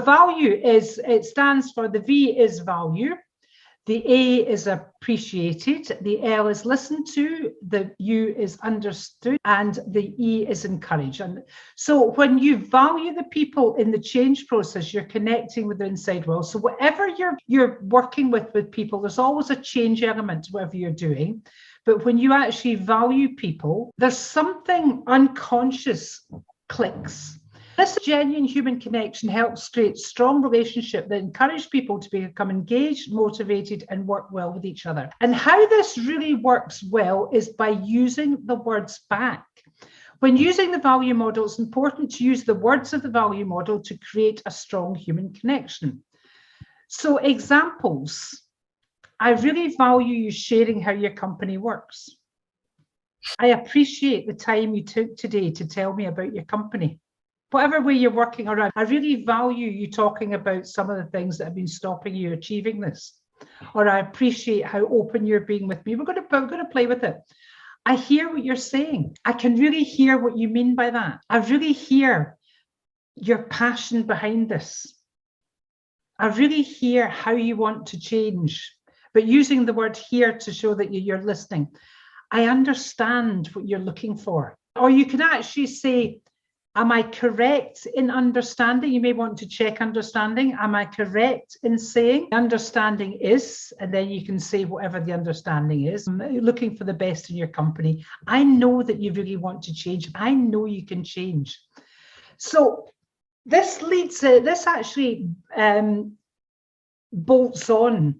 Value it stands for, the V is value, the A is appreciated, the L is listened to, the U is understood, and the E is encouraged. And so when you value the people in the change process, you're connecting with the inside world. So whatever you're working with people, there's always a change element to whatever you're doing. But when you actually value people, there's something unconscious clicks. This genuine human connection helps create strong relationships that encourage people to become engaged, motivated, and work well with each other. And how this really works well is by using the words back. When using the value model, it's important to use the words of the value model to create a strong human connection. So examples. I really value you sharing how your company works. I appreciate the time you took today to tell me about your company. Whatever way you're working around, I really value you talking about some of the things that have been stopping you achieving this. Or I appreciate how open you're being with me. We're going to play with it. I hear what you're saying. I can really hear what you mean by that. I really hear your passion behind this. I really hear how you want to change, but using the word here to show that you're listening. I understand what you're looking for. Or you can actually say, am I correct in understanding? You may want to check understanding. Am I correct in saying understanding is, and then you can say whatever the understanding is. I'm looking for the best in your company. I know that you really want to change. I know you can change. So this actually bolts on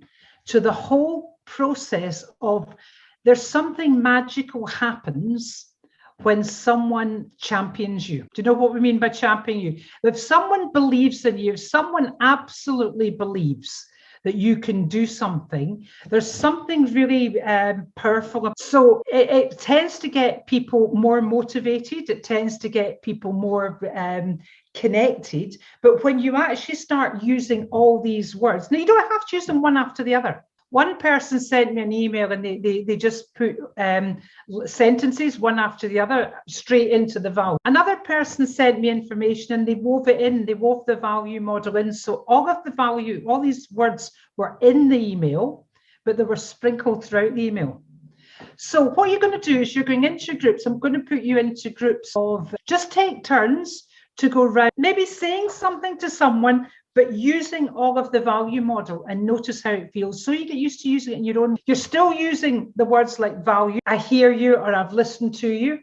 to the whole process of there's something magical happens when someone champions you. Do you know what we mean by championing you? If someone believes in you, if someone absolutely believes that you can do something, there's something really powerful. So it tends to get people more motivated. It tends to get people more connected. But when you actually start using all these words, now you don't have to use them one after the other. One person sent me an email and they just put sentences one after the other straight into the value. Another person sent me information and they wove it in, they wove the value model in. So all of the value, all these words were in the email, but they were sprinkled throughout the email. So what you're going to do is you're going into groups. I'm going to put you into groups of just take turns to go around, maybe saying something to someone, but using all of the value model and notice how it feels. So you get used to using it in your own. You're still using the words like value. I hear you, or I've listened to you.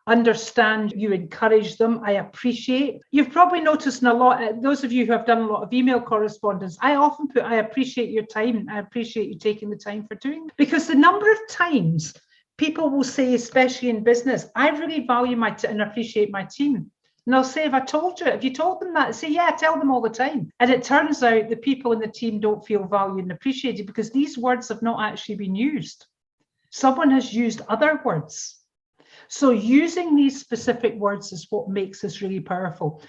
Understand, you encourage them. I appreciate. You've probably noticed in a lot, those of you who have done a lot of email correspondence, I often put, I appreciate your time. I appreciate you taking the time for doing it. Because the number of times people will say, especially in business, I really value my and appreciate my team. And I'll say, if you told them that, say, yeah, tell them all the time. And it turns out the people in the team don't feel valued and appreciated because these words have not actually been used. Someone has used other words. So using these specific words is what makes this really powerful.